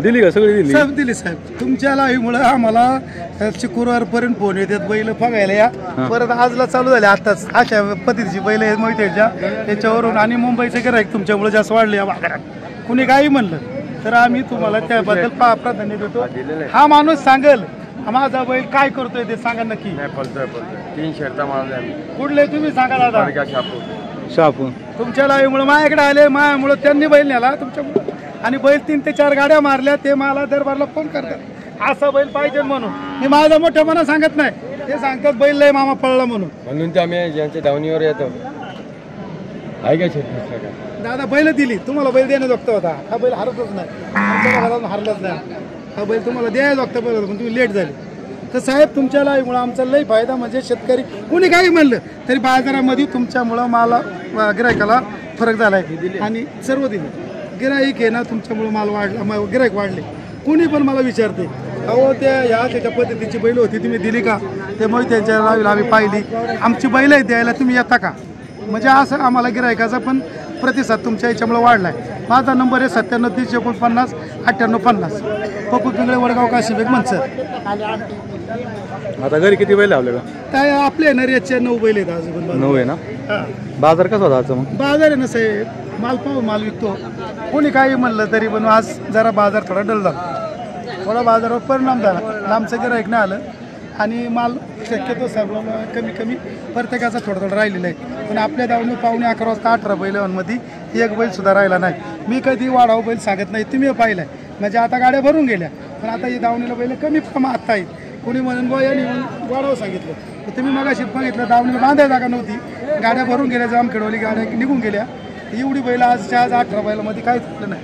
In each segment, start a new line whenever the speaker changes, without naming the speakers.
दिली का सगळी दिली?
साहेब दिली साहेब. तुमच्या लाईव्हमुळे आम्हाला शुक्रवारपर्यंत फोन येतात बैल बघायला या. परत आजला चालू झाले आताच अशा पद्धतीची बैल आहेत मोहितेच्या त्याच्यावरून. आणि मुंबईचे गिऱ्हाईक तुमच्यामुळे जास्त वाढले या भागात. कुणी काही म्हणलं तर आम्ही तुम्हाला त्याबद्दल प्राधान्य देतो. हा माणूस सांगेल माझा बैल काय करतोय ते सांगा नक्की.
3 शर्टा मारल्या.
कुठले तुम्ही सांगा दादा.
शापूर.
तुमच्या लाईव्हमुळे माझ्याकडे आले, माझ्यामुळे त्यांनी बैल नेला तुमच्यामुळे. आणि बैल 3 ते 4 गाड्या मारल्या. ते मला दरबारला फोन करतात असा बैल पाहिजे म्हणून. मी माझा मोठ्या मना सांगत नाही, ते सांगतात बैल लय मामा पळला म्हणून
ते आम्ही ज्यांच्या धावणीवर येतो.
दादा बैल दिली तुम्हाला, बैल देणं जगत होता. हा बैल हरतच नाही, आमच्या घरातून हरलाच नाही. हा बैल तुम्हाला द्यायला जगता बैल पण तुम्ही लेट झाले. तर साहेब तुमच्या लाईव्हमुळे आमचा लय फायदा. म्हणजे शेतकरी कुणी काही म्हणलं तरी बाजारामध्ये तुमच्यामुळं मला गिरायकाला फरक झालाय. आणि सर्व दिले गिराईक आहे ना तुमच्यामुळे माल वाढला, गिराईक वाढले. कुणी पण मला विचारते अहो त्याच्या पद्धतीची बैल होती तुम्ही दिली का. ते मग त्यांच्या लाईव्हला आम्ही पाहिली. आमची बैल आहे द्यायला तुम्ही येता का. म्हणजे असं आम्हाला गिरायकाचा पण प्रतिसाद तुमच्या याच्यामुळे वाढला आहे. माझा नंबर आहे 97 30 49 98 50. पप्पू पिंगळे वडगाव काशीबेग मनसर.
आता घरी किती बैल लावले का?
काय आपले ना रेटचे 9 बैल आहेत आज.
9 आहे ना. बाजार कसा होता मग?
बाजार आहे ना साहेब, माल पाहू माल विकतो. कोणी काही म्हणलं तरी पण आज जरा बाजार थोडा डल झाला. थोडा बाजारावर परिणाम झाला. लांबचं गिऱ्हाईक नाही आलं आणि माल शक्यतो सर्व कमी प्रत्येकाचा थोडं राहिलेलं आहे. पण आपल्या दावणी पावणे 11 वाजता 18 बैलांमध्ये एक बैल सुद्धा राहिला नाही. मी कधी वाढाव बैल सांगत नाही, तुम्ही पाहिलाय. म्हणजे आता गाड्या भरून गेल्या पण आता ही दावणीला बैल कमी प्रमाणात आहेत. कोणी म्हणून बो यांनी वाढावं सांगितलं तर तुम्ही मगाशी बघितलं दावणीला बांधायला जागा नव्हती, गाड्या भरून गेल्या. जामखेडवाली गाड्या निघून गेल्या. एवढी बैल आजच्या आज 18 बैलामध्ये काहीच चुकलं नाही.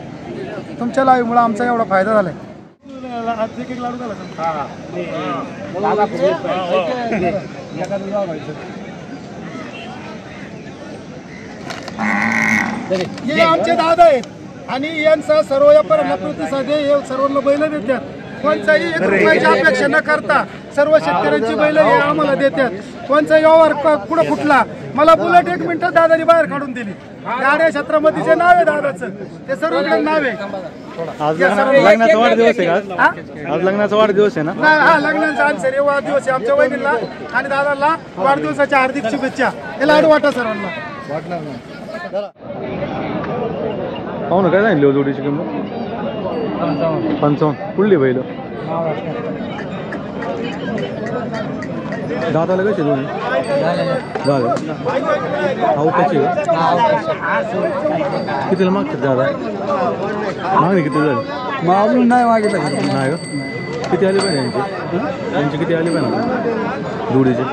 तुमच्या लाईव्हमुळे आमचा एवढा फायदा झालाय. एक एक लाडू झाला हे आमचे दादा आहेत आणि यांचा सर्व व्यापाऱ्यांना प्रतिसाद हे सर्वांना बैल देतात. कोणताही 1 रुपयाची अपेक्षा न करता सर्व शेतकऱ्यांची बैल हे आम्हाला देतात. कोणचा व्यवहार कुठं फुटला मला बुलेट 1 मिनिटात दादानी बाहेर काढून दिली. गाड्या छत्रपतीचे नाव आहे दादाचं, ते सर्वकडे नाव आहे.
आज लग्नाचा वाढदिवस आहे का? आज लग्नाचा वाढदिवस आहे ना?
हा लग्नाचा आज सर वाढदिवस आहे आमच्या वहिनीला आणि दादाला वाढदिवसाच्या हार्दिक शुभेच्छा. हे लाडू वाटा सर्वांना.
पाहू ना काय सांगितली जोडीची किंमत? 55. कुठली बैल? दादाला कशी दोन्ही? दादा आवताची कितीला मागतात दादा? मागणी किती झाली?
अजून नाही मागितलं
नाही का? किती आली पाहिजे यांची किती आली पाहिजे जोडीचे?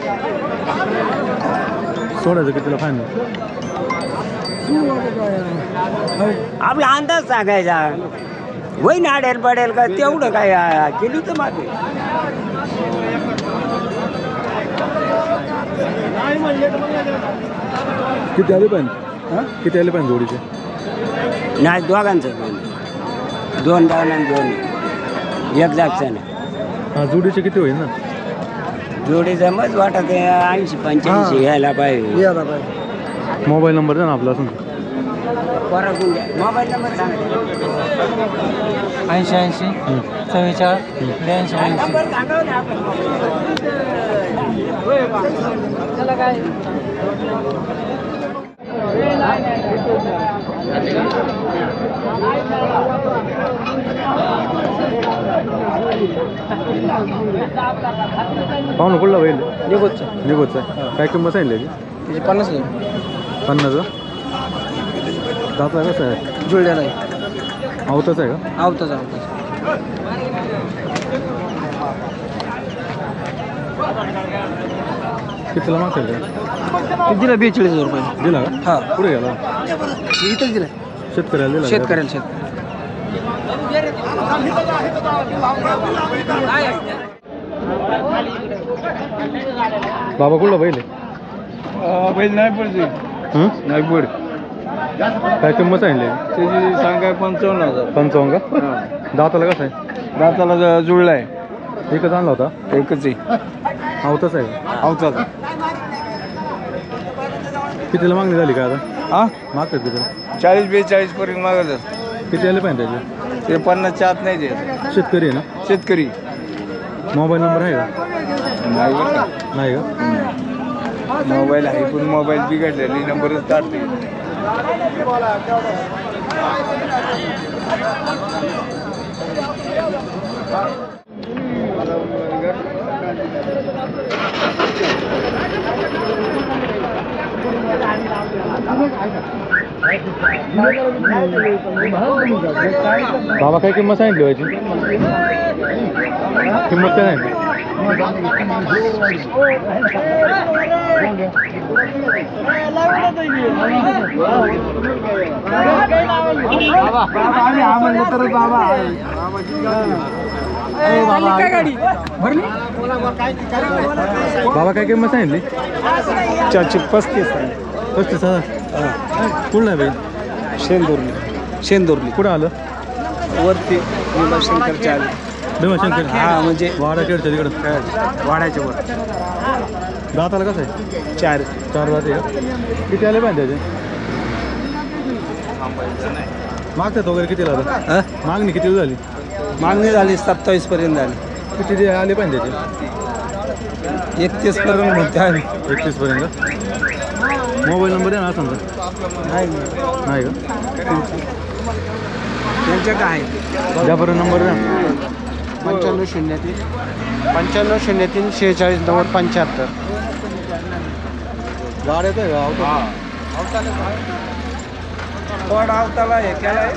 सोडायचं कितीला फायनल?
आपला अंदाज सांगायचा वय नाडेल पडेल का तेवढं काय केली तर मागे.
किती आले पाहिजे? किती आले पाहिजे जोडीचे?
नाही दोघांचं 2 डाऊन आणि 2 एक जागचं नाही.
हां जोडीचे किती होईल ना?
जोडीचं मग वाटत 80 85 यायला पाहिजे.
मोबाईल नंबर द्या ना आपला असून.
मोबाईल नंबर सांगा.
80 80 44 82
पाहू ना कुठला बैल?
निघोचं.
काय किंमत सांगितली?
50.
50. दाता कसं आहे?
जुळलेला आहे.
आवताच आहे का?
आवताच.
कितीला मागतात का?
दिला 42,000 रुपये.
दिला का?
हा.
पुढे गेला?
इथंच दिला
शेतकऱ्याला दिला?
शेतकऱ्याला.
बाबा कुठला बैल आहे?
बैल नाही पडते
नाही पड. काय किंमत सांगितली?
त्याची सांगाय 55,000.
55 का? दाताला कसं आहे?
दाताला जुळला आहे.
एकच आणला होता?
एकच आहे.
आवताच आहे.
आवताचा.
कितीला मागणी झाली का आता?
हा,
मागतात कितीला?
40-42 पर्यंत मागत.
किती आले पाहिजे त्याचे?
ते 50च्या आत नाही देत.
शेतकरी आहे ना?
शेतकरी
मोबाईल नंबर आहे का?
नाही बरं का.
नाही का?
मोबाईल आहे पण मोबाईल बिघडलेली नंबरच काढते.
बाबा काय किंमत सांगितली व्हायची? किंमत काय सांगितली? बाबा काय किंमत सांगितली? 35,000. कुठं आहे बाई?
शेंदोरली
कुठं आलं?
वरती भीमाशंकरच्या आली.
भीमाशंकर?
हा, म्हणजे
वाडा खेळच्या तिकडं
वाड्याच्या वर.
दाताला कसं आहे?
4.
4 दाते का? किती आले पाहिजे त्याचे? मागतात वगैरे कितीला आता? मागणी किती झाली?
मागणी झाली 27 पर्यंत झाली.
किती आले पाहिजे त्याचे?
31 पर्यंत म्हणते आम्ही.
31 पर्यंत. मोबाईल नंबर आहे ना समजा? नाही का?
त्यांच्या काय आहे?
द्या बरं नंबर द्या.
9503 46 90 75.
गाड येतं का?
थोडा अवताला हे केलाय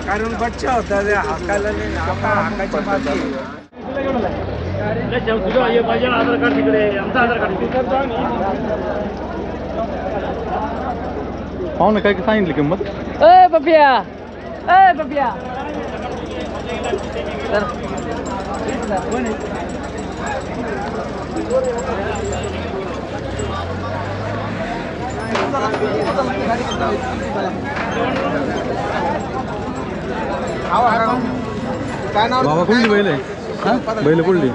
कारण बच्चा होता ते हाकायला नाही. आता हाकायची बाकी.
पाहू ना काय काय सांगितली किंमत? बाबा कुठली बैल आहे? बैल कुठली?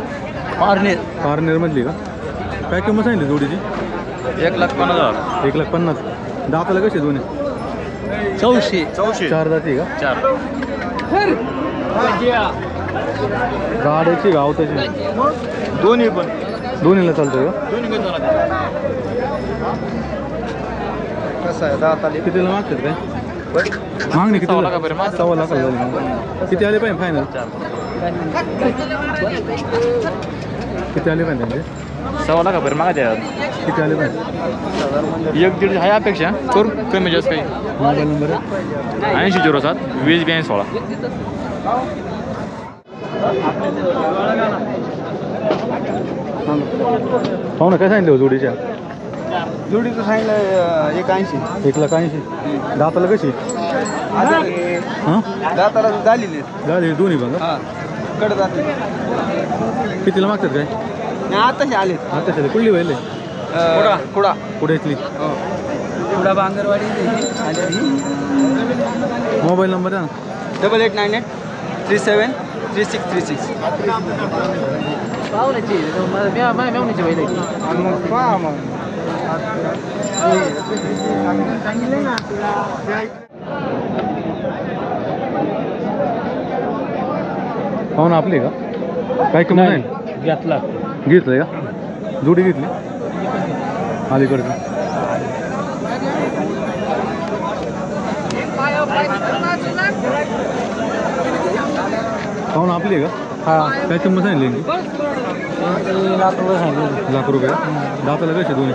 पारनेर मधली का? काय किंमत सांगितली जोडीची?
1,50,000.
1,50,000. दाताला कशी दोन्ही?
400.
4 जाती का?
4.
गाड्याची गावताची
दोन्ही पण.
दोन्हीला चालतं का?
कसं आहे दाताला?
कितीला मागतात काय? मागणी किती? 1,00,000 झाली. किती आले पाहिजे फायनल? किती आले पाहिजे त्यांचे?
1,00,000 मागा द्या.
किती आले पाहिजे?
1-1.5 आहे अपेक्षा. करू कमी जास्त काही.
मोबाईल नंबर आहे?
8007 20 16.
पाहू ना काय सांगितलं हो जोडीच्या?
जोडीचं सांगितलं 81.
1,80,000. दाताला कशी? हां
दाताला झालेली.
गाडी दोन्ही बघा.
हा, कडे जाते.
कितीला मागतात काय?
नाही आताशी आले.
आता सध्या कुठली व्हायला?
कुडा
पुढे इथली.
कुडा बांगरवाडी.
मोबाईल नंबर आहे ना?
8898 37 3636. मग पहा मग.
पाहू ना आपली का? काय किंमत आहे? घेतलंय का? जोडी घेतली अलीकडची. पाहू ना आपली का?
हा,
काय किंमत सांगितली? लाख रुपये. दाताला कसे दोन्ही?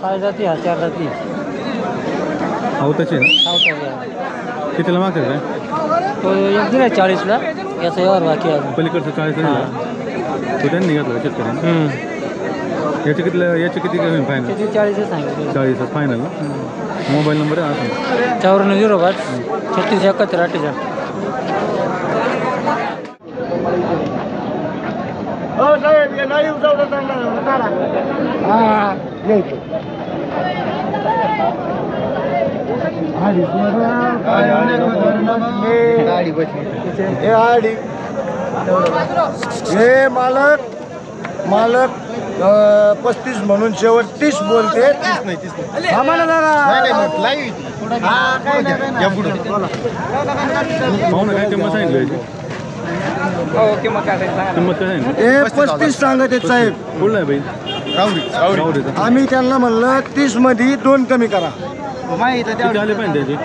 6 जाती 4 जाती.
आवताची ना? कितीला मागतात काय?
तो एक दिला 40ला. याचा यावर बाकी आहे.
पलीकडचं 40 तो त्यांनी घेतलं का शेतकऱ्यांनी? याचे किती होईल फायनल?
40 सांगितलं.
40 फायनल ना? मोबाईल नंबर आहे असं?
5405 36 71 48.
हे मालक 35 म्हणून शेवट 30 बोलते. 30 नाही आम्हाला
काय किंमत सांगितली किंमत काय सांगितली?
हे 35 सांगत आहेत साहेब.
कुठला आहे बाई? रावरीचा.
आम्ही त्यांना म्हणलं 30 मध्ये 2 कमी करा.
किती आले पाहिजे त्याचे?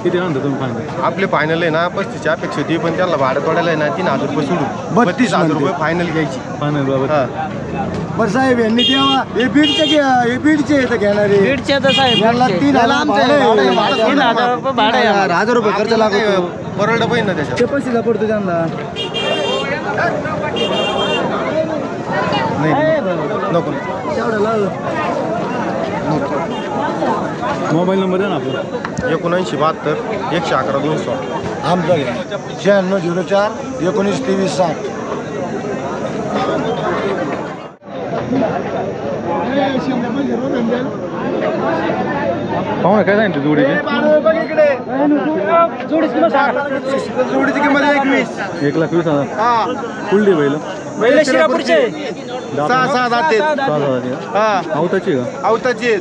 किती आणता तुम्ही फायनल?
आपले फायनल आहे ना 35ची अपेक्षा होती, पण त्याला भाडं तोडायला आहे ना 3000 रुपये सोडू. 32,000 रुपये फायनल घ्यायची.
फायनल बाबा.
बरं साहेब यांनी तेव्हा हे बीडचे येतं घेणारे.
बीडचे तर साहेब
याला 3,000 भाडं आहे.
3,000 रुपये भाडं आहे.
1,000 रुपये खर्च लागतो.
परवडलं पाहिजे ना त्याच्यात.
ते पैसे पडतो त्यांना.
नाही नको.
मोबाईल नंबर द्या ना आपला.
7972 111 200.
आमचा 9604 19 23 60.
पाहू ना काय सांगितलं जोडीचे?
जोडीची किंमत 21.
1,20,000. कुठली बैल?
शिरापूरचे
6 जाते.
6,000. आवताची का?
आवताची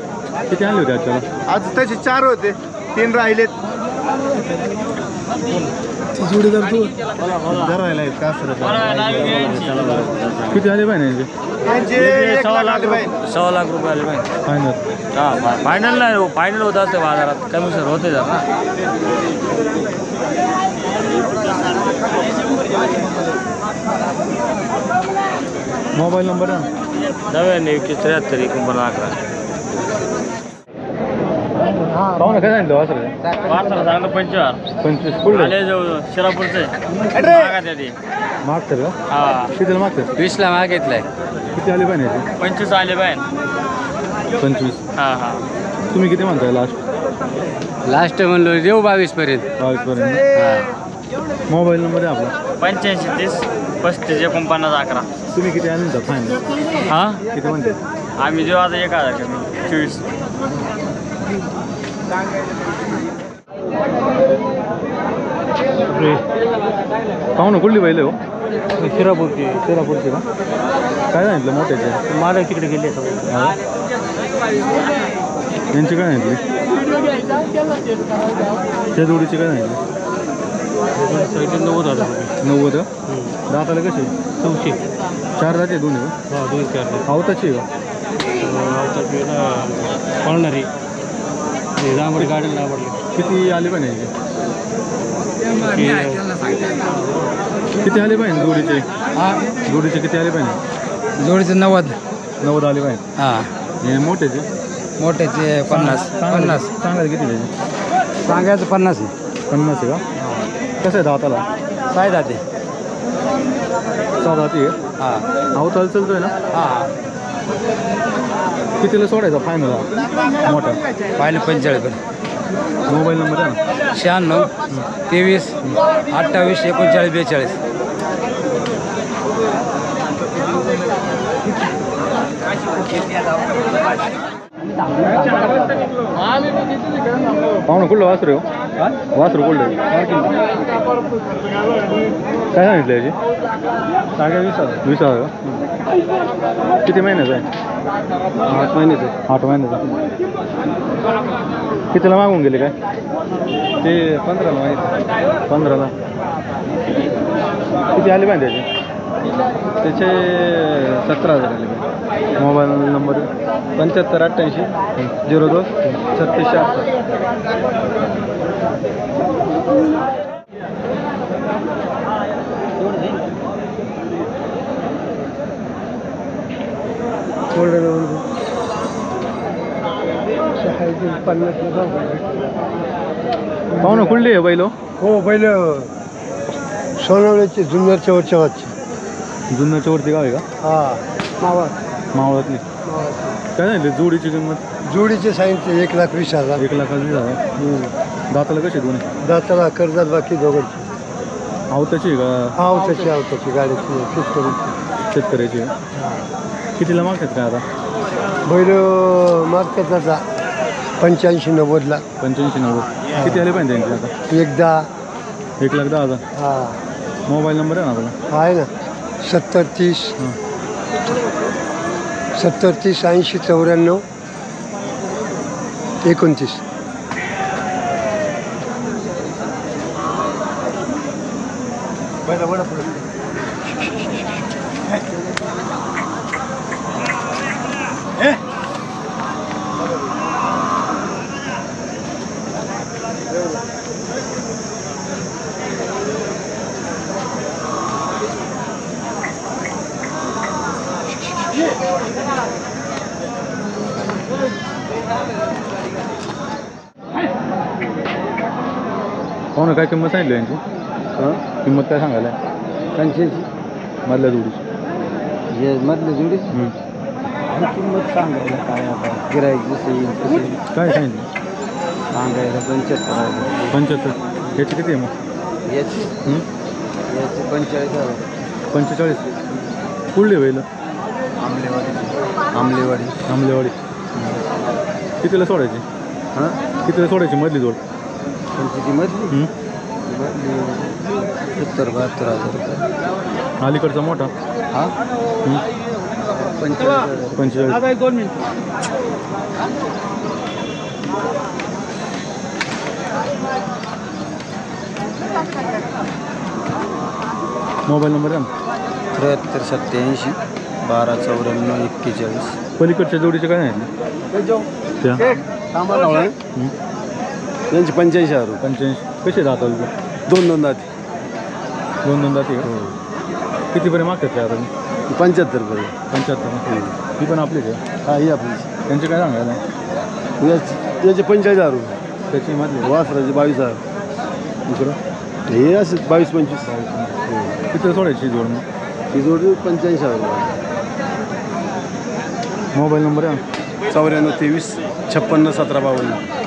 किती आणले होते आजच्याला?
आज तसे 4 होते, 3 राहिलेत.
जोडीदार तू
धरायला आहेत का सर?
किती आले पाहिजे
त्यांचे 1 लाख रुपये.
1.25 लाख रुपये आले पाहिजे.
फायनल?
हा फायनल नाही, फायनल होत असते बाजारात कमी सर होते जर ना.
मोबाईल नंबर द्या ना.
99 73
पाहू ना काय सांगितलं वासर? 25. कुठलं?
आले जवळ शिरापूरचे मागा त्या ते.
मागतात का?
हा
कितीला मागतात?
20ला मागितलाय.
किती आले पाहिजे?
25 आले पाहिजे.
25.
हा हा
तुम्ही किती म्हणताय लास्ट?
लास्ट म्हणलो देऊ 22 पर्यंत.
22 पर्यंत. मोबाईल नंबर द्या आपला.
85 30 35 49 11.
तुम्ही किती आले म्हणता फायनल?
हा
किती म्हणते?
आम्ही जेव्हा आता 1000 कमी 24.
पाहू ना कुठली बैल हो?
शिरापूरची
शिरापूरची का? काय सांगितलं मोठ्याचे?
मला तिकडे गेले.
यांची काय सांगितली? त्या जोडीची काय सांगितली? 90. दाताला कशी?
900.
4 जाते 2 आहे का?
2 4
आवताची का?
पळणारी जांभळी गाडी आवडली.
किती आले पाहिजे? किती आले पाहिजे जोडीचे? जोडीचे किती आले पाहिजे?
जोडीचे 90
आले पाहिजे.
हा
हे मोठ्याचे?
मोठ्याचे 50.
सांगायला किती त्याचे?
सांगायचं 50
50 आहे का? कसं आहे दाताला?
काय जाते.
6 दाती आहे.
हा
आवताला चालतोय ना?
हा
कितीला सोडायचा फायनल मोठा?
पाहिलं 45 पर्यंत.
मोबाईल नंबर द्या ना.
96 23 28 39 42.
पाहू ना कुठलं वासरू हो? वासरू कुठलं? काय सांगितलं याची? 20,000 का? किती महिन्याचं आहे?
8 महिन्याचे.
8 महिन्याचं. कितीला मागून गेले काय?
ते 15 महिने.
15ला. किती आले पाहिजे त्याचे?
त्याचे 17,000 आले.
Mobile number?
75 88 02 36 78.
पाहू ना कुठली आहे बैल?
हो पहिले सोनवण्याची जुन्नरच्या वरच्या वाजची.
जुन्नरच्या वरती गाव आहे का?
हा
मावळातली. काय सांगितले जोडीची किंमत?
जोडीचे सांगितले 1,20,000.
1,20,000. दाताला कशी दोन्ही?
दाताला कर्जात बाकी दोघांची.
आवताची आहे का?
आवताची गाडीची
शेतकऱ्याची. कितीला मागतात काय आता?
बैल मागतात आता
85-90ला
85-90. किती आले पाहिजे त्यांचे आता?
एकदा
1,10,000.
हा
मोबाईल नंबर आहे ना आपला?
आहे ना 70-30 70-30 80-94 29.
हो ना, काय किंमत सांगितली यांची? किंमत काय सांगायला?
85
मधल्या जोडीची.
हे मधले जोडी किंमत सांगायला काय आता गिराईक जसे येईल तसे
काय सांगितलं?
सांगायला 75.
75. याची किती आहे मग?
याची
हं?
याची 45,000.
45. कुठली होईल?
आमलेवाडी
आमलेवाडी. कितीला सोडायची?
हां
कितीला सोडायची मधली जोड?
त्यांची ती मधली
हं?
मधली 70-72,000 रुपये.
अलीकडचा मोठा?
हा
हं?
45,000.
45.
2 मिनिट.
मोबाईल नंबर आहे ना?
73-87 12-94-41.
पलीकडच्या जोडीचे काय सांगितले? त्या हं?
यांची 45,000 रुपये.
85. कसे जातात?
2 दाती.
2 जाती का? कितीपर्यंत मागतात काय आता?
75 रुपये.
75. ही पण आपलीच आहे?
हा ही आपली.
त्यांचे काय सांगायला?
याचे 45,000 रुपये.
त्याची मधली
वासराचे 22,000.
दुसरं
हे असे 22-25.
किती सोडायची जोड मग?
ही जोडी 85,000 रुपये.
मोबाईल नंबर आहे ना?
94-23 56-17-52.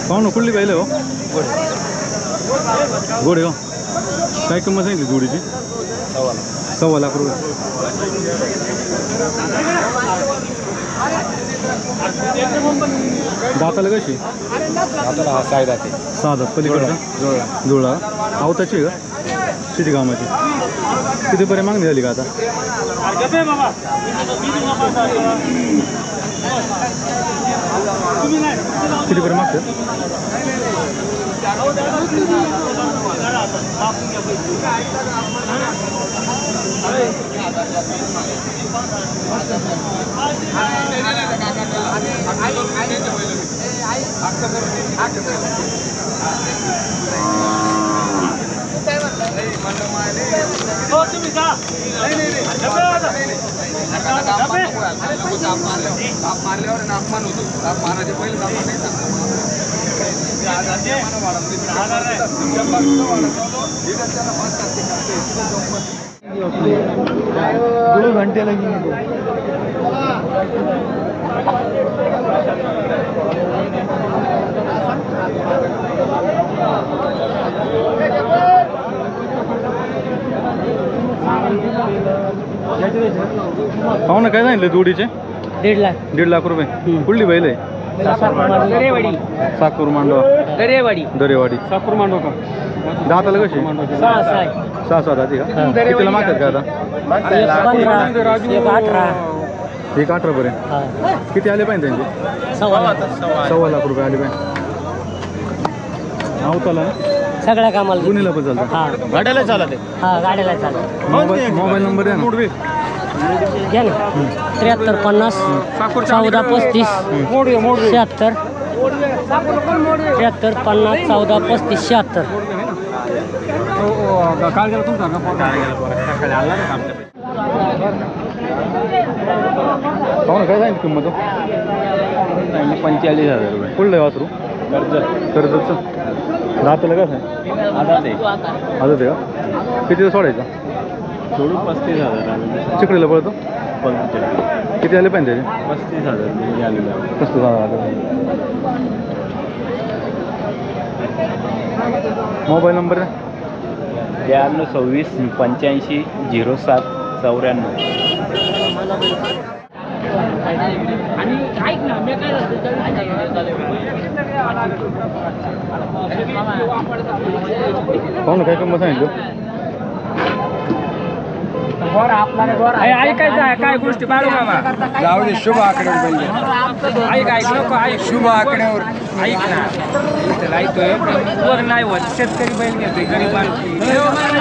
पाहू ना, कुठली पाहिलं हो? गोडे हो. काय किंमत सांगितली जोडीची? 1.25 लाख रुपये. दाताला कशी?
आता हा साईड आहे
6 दात. पलीकडचा जुळा आवताची आहे का? किती कामाची? कितीपर्यंत मागणी झाली का आता? कितीपर्यंत मागतात?
दो घंटे लगेंगे.
पाहू ना, काय सांगितलं जोडीचे?
1.5 लाख.
1.5 लाख रुपये. कुठली बैल आहे?
दरेवाडी.
साकूर मांडवा.
दरेवाडी.
दरेवाडी.
साकूर मांडव का?
दाताला कशी? 6 दाती का? कितीला मागतात का आता? 1.18 पर्यंत. किती आले पाहिजे त्यांचे? 1.25 लाख रुपये आले पाहिजे. आवताला ना?
सगळ्या कामाला
गुन्हेला पण चालतं.
गाड्याला चालत
हा गाड्याला चालत.
मोबाईल नंबर आहे ना?
घ्या ना. 73 50 14 35 76 73 50 14 35 76.
काल गेला तुमचा काय सांगितलं किंमत?
45,000 रुपये.
कुठलं आहे वासरू? कर्जतचं. दाताला कसं आहे?
आधार आहे.
आजच आहे का? कितीला सोडायचा?
सोडून 35,000.
चिकडीला पळतो? किती आले पाहिजे
35,000
मोबाईल नंबर
92 26 85 07 94.
पाहू ना काय किंमत सांगितलं.
ऐकायचं काय गोष्टी बाळू मामा
जाऊ दे शुभ आकड्यावर बैल
ऐक ऐक नको ऐक
शुभ आकड्यावर
ऐक ना इथं ऐकतोय वर नाही होत शेतकरी बैल घेतोय गरीब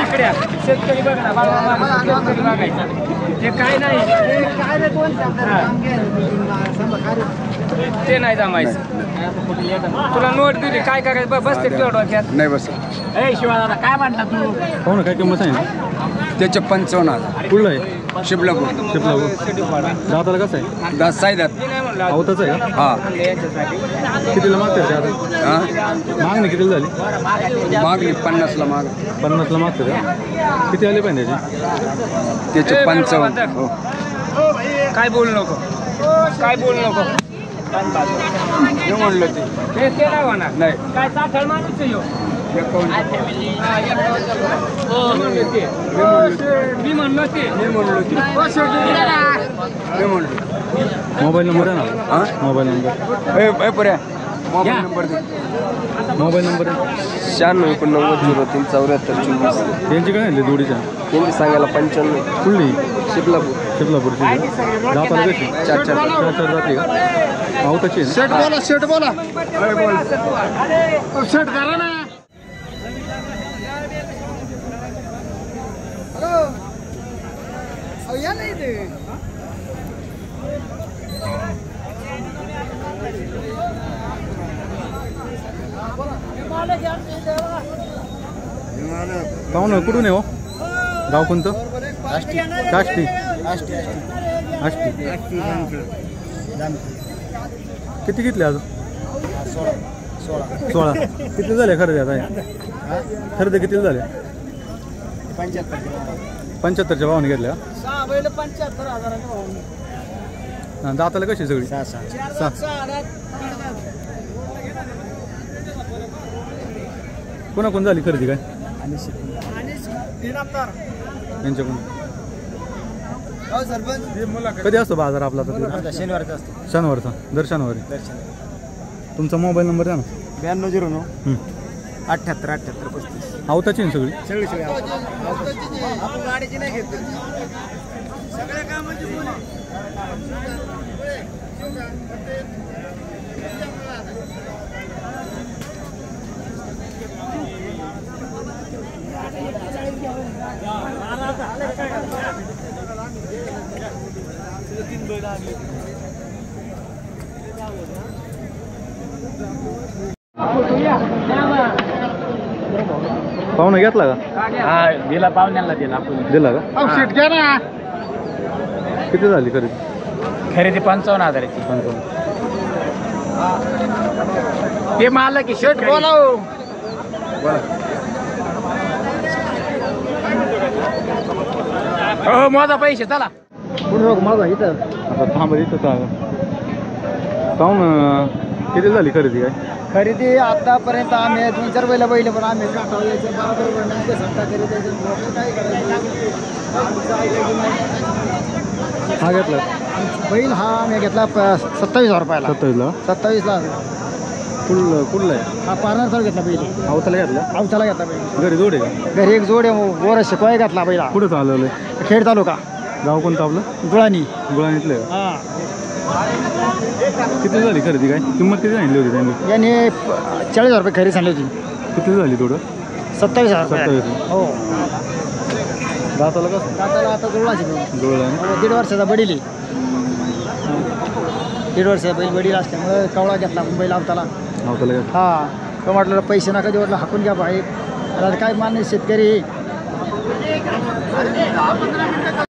इकडे शेतकरी बघ ना बाळू मामा शेतकरी बघायचा ते काय नाही ते नाही जमायचं तुला नोट दिली काय करायचं बसते तुझ्या डोक्यात
नाही बस
ए शिवाला काय म्हणला तू
पाहू ना काय किंमत सांगितलं.
त्याचे 55,000
कुठलं आहे
शिबलापूर
दाताला कसं आहे.
10 सायदात
आवताचं आहे का.
हा
कितीला मागतात ते आता.
हा
मागणी कितीला झाली.
मागली 50ला माग
50ला मागतात का. किती आले पाहिजे त्याचे.
त्याचे 55. हो
काय बोलू नको काय बोलू नको
हे म्हणलं ते
ते नाही होणार
नाही
काय चाखळ माणूस आहे ह्यो. मी म्हणलो ते
मोबाईल नंबर आहे ना.
हा
मोबाईल नंबर
पर्या मोबाईल नंबर दे.
मोबाईल नंबर आहे.
96 89 03 74 24.
त्यांची काय आणली जोडीच्या.
हिंदी सांगायला 95.
कुठली
शिबलापूर
शिबलापूरची दाताला कशी.
4
जाते का. आवताची
शेट बोला शेट बोला शेट करा ना.
पाहू ना कुठून आहे हो. गाव कोणतं. काष्टी. किती घेतले आज. 16 किती झाले खरेदी आता. खरेदी किती झाले. 75च्या भावाने घेतल्या. दाताला कशी सगळी. 6 कोणाकोण झाली खरेदी काय. यांच्याकडून कधी असतो बाजार आपला तर.
शनिवारचा असतो.
शनिवारचा दर शनिवारी. तुमचा मोबाईल नंबर द्या ना.
9209 78 78 35.
आवताची ना सगळी.
सगळी आपण गाडीची नाही घेत सगळ्या कामाची.
पाहुणा घेतला का.
हा दिला पाहुण्याला दिला आपण
दिला का.
शेट घ्या ना.
किती झाली खरेदी.
खरेदी 55,000 ते माल की
शेट बोला
हो माझा पैसे चला
कुठं माझा इथं.
आता थांब इथं सांगा. पाहुणा किती झाली खरेदी काय.
खरेदी आतापर्यंत आम्ही 2-4 बैल पण आम्ही काटावयाचं बरोबर नाही सत्ता करीत काय करायचं.
हा घेतला.
बैल हा आम्ही घेतला 27,000 रुपयाला.
27ला.
27ला
कुठला आहे.
हा पारणार घेतला बैल.
आवताला घेतला.
आवताला घेतला बैल.
घरी जोड आहे.
घरी एक जोड वर शिकवाय घातला बैला.
कुठं चालवलं आहे.
खेड तालुका.
गाव कोणतं आपलं.
गुळानी.
गुळाणीतलं आहे.
हा
किती झाली खरेदी काय. किंमत किती सांगितली होती त्यांनी.
याने 40,000 रुपये खरेदी सांगली होती.
किती झाली थोडं.
27,000 रुपये.
27.
हो
दाताला कसं.
दाताला आता जुळलाची
जुळला.
1.5 वर्षाचा बडील. 1.5 वर्षाचा बैल बडील असल्यामुळे कवळा घेतला बैल आवताला.
आवताला घेतला.
हा तो म्हटलं पैसे नका देऊ म्हटलं हाकून घ्या भाई. आता काय मान्य शेतकरी.